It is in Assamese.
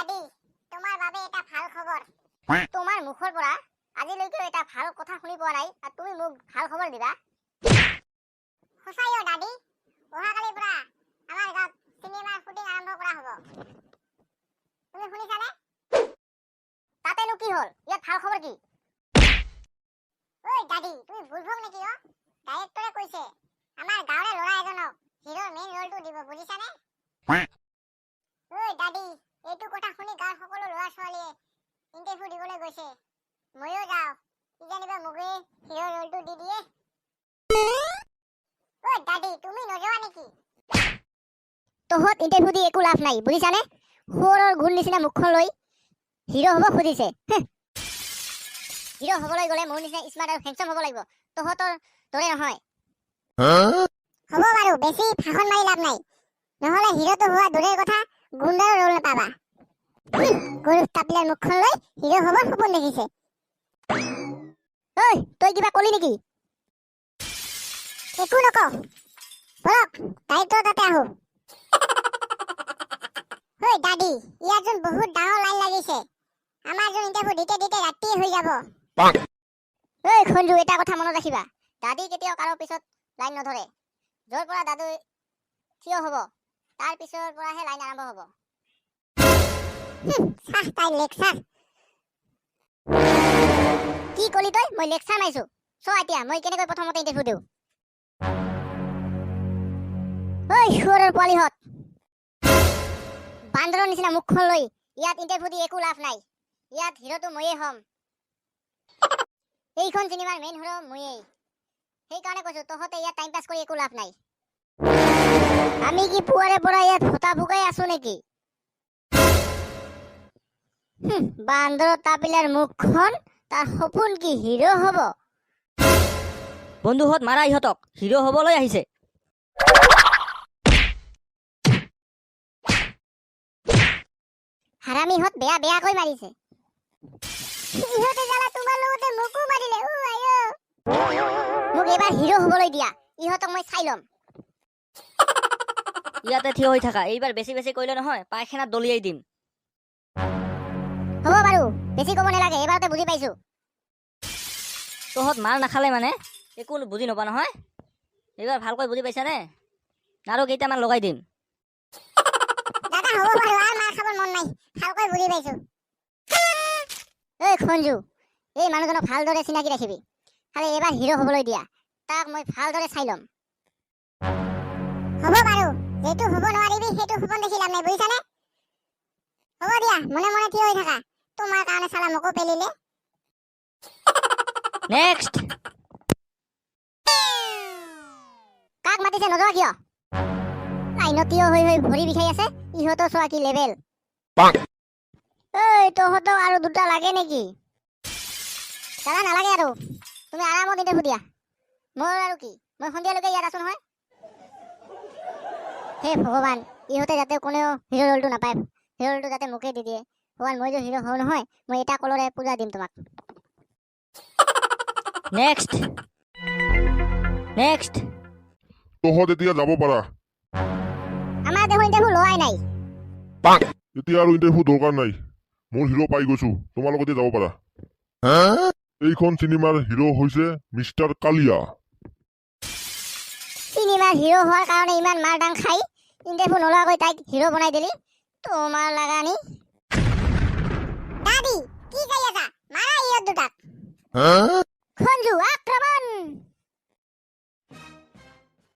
দাদি তোমাৰ বাবে এটা ভাল খবৰ তোমাৰ মুখৰ পৰা আজিলৈকে এটা ভাল কথা শুনি পোৱা নাই আৰু তুমি মোক ভাল খবৰ দিবা সঁচাই দাদি অহাকালিৰ পৰা আমাৰ গাঁৱত চিনেমাৰ শুটিং আৰম্ভ কৰা হ'ব তুমি শুনিছানে তাতেনো কি হ'ল ইয়াত ভাল খবৰ কি ঐ দাদি তুমি ভুলভক নেকি ডাইৰেক্টৰে কৈছে আমাৰ গাঁৱৰে ল'ৰা এজনক হিৰোৰ মেইন ৰোলটো দিব বুজিছানে ঐ দাদি এইটো কথা শুনি গাঁৱৰ সকলো ল'ৰা ছোৱালীয়ে ইণ্টাৰভিউ দিবলৈ গৈছে ময়ো যাওঁ কিজানিবা মোকে হিৰোৰ ৰোলটো দি দিয়ে ঐ দাদি তুমি নযোৱা নেকি তহঁত ইণ্টাৰভিউ দি একো লাভ নাই বুজিছানে সৰৰ গুণ নিচিনা মুখখন লৈ হিৰো হ'ব খুজিছে হিৰো হ'বলৈ গ'লে মোৰ নিচিনা স্মাৰ্ট আৰু হেণ্ডচাম হ'ব লাগিব তহঁতৰ দৰে নহয় হ'ব বাৰু বেছি ভাষণ মাৰি লাভ নাই নহ'লে হিৰোটো হোৱা দূৰৰ কথা গুণ্ডাৰ ৰোল নাপাবা গৰু কাপিলাৰ মুখখন লৈ হিৰো হ'ব সপোন দেখিছে ঐ তই কিবা কলি নেকি একো নকওঁ বলক দায়িত্ব তাতে আহো ঐ দাদি ইয়াত যোন বহুত ডাঙৰ লাইন লাগিছে আমাৰ যোন ইণ্টাৰভিউ দিতে দিতে ৰাতি হৈ যাব ঐ খঞ্জু এটা কথা মনত ৰাখিবা দাদি কেতিয়াও কাৰো পিছত লাইন নধৰে য'ৰ পৰা দাদু থিয় হ'ব তাৰ পিছৰ পৰাহে লাইন আৰম্ভ হ'ব চাহ তাই লেকচাৰ কি কলি তই মই লেকচাৰ মাৰিছো চ এতিয়া মই কেনেকৈ প্ৰথমতে ইণ্টাৰভিউ দিওঁ ঐ শুৱৰৰ পোৱালিহঁত বান্দৰৰ নিচিনা মুখখন লৈ ইয়াত ইণ্টাৰভিউ দি একো লাভ নাই ইয়াত হিৰোটো ময়েই হ'ম এইখন চিনেমাৰ মেইন হিৰো ময়েই সেইকাৰণে কৈছো তহঁতে ইয়াত টাইম পাছ কৰি একো লাভ নাই আমি কি পুৱাৰে পৰা ইয়াত ফটা ফুকাই আছো নেকি বান্দৰ তাপিলাৰ মুখখন তাৰ সপোন কি হিৰো হ'ব বন্ধুহঁত মাৰা ইহঁতক হিৰো হ'বলৈ আহিছে হাৰামিহঁত বেয়া বেয়াকৈ মাৰিছে ইহঁতে জালা তোমাৰ লগতে মোকো মাৰিলে মোক এবাৰ হিৰো হ'বলৈ দিয়া ইহঁতক মই চাই ল'ম ইয়াতে থিয় হৈ থাকা এইবাৰ বেছি বেছি কৰিলে নহয় পায়খানাত দলিয়াই দিম হ'ব বাৰু বেছি ক'ব নালাগে এবাৰতে বুজি পাইছো তহঁত মাৰ নাখালে মানে একো বুজি নাপা নহয় এইবাৰ ভালকৈ বুজি পাইছানে আৰু কেইটামান লগাই দিম দাদা হ'ব বাৰু আৰু মাৰ খাবৰ মন নাই ভালকৈ বুজি পাইছো ঐ খঞ্জু এই মানুহজনক ভালদৰে চিনাকি ৰাখিবি খালি এবাৰ হিৰো হ'বলৈ দিয়া তাক মই ভালদৰে চাই ল'ম হ'ব বাৰু যেইটো হ'ব নোৱাৰিবি সেইটো সপোন দেখি লাভ নাই বুজিছানে হ'ব দিয়া মনে মনে থিয় হৈ থাকা তোমাৰ কাৰণে চালা মোকো পেলিলে নেক্সট কাক মাতিছে নযোৱা কিয় লাইনত থিয় হৈ হৈ ভৰি বিষাই আছে ইহঁতৰ চোৱা কি লেভেল ঐ তহঁতক আৰু দুটা লাগে নেকি দাদা নালাগে আৰু তুমি আৰামত ইণ্টাৰভিউ দিয়া মোৰ আৰু কি মই সন্ধিয়ালৈকে ইয়াত আছো নহয় হে ভগৱান ইহঁতে যাতে কোনেও হিৰো ৰোলটো নাপায় হিৰো ৰোলটো যাতে মোকে দি দিয়ে ভগৱান মই যে হিৰো হওঁ নহয় মই এটা কলৰে পূজা দিম তোমাক নেক্সট নেক্সট তহঁত এতিয়া যাব পাৰা আমাৰ দেখোন ইণ্টাৰভিউ লোৱাই নাই এতিয়া আৰু ইণ্টাৰভিউ দৰকাৰ নাই মোৰ হিৰো পাই গৈছো তোমাৰ লগতে যাব পাৰা এইখন চিনেমাৰ হিৰো হৈছে মিষ্টাৰ কালিয়া চিনেমাৰ হিৰো হোৱাৰ কাৰণে ইমান মাৰ ডাং খাই ইণ্টাৰভিউ নোলোৱাকৈ তাইক হিৰো বনাই দিলি তোমাৰ লাগানি দাদি কি গাই আছা মাৰা ইহঁত দুটাক খঞ্জু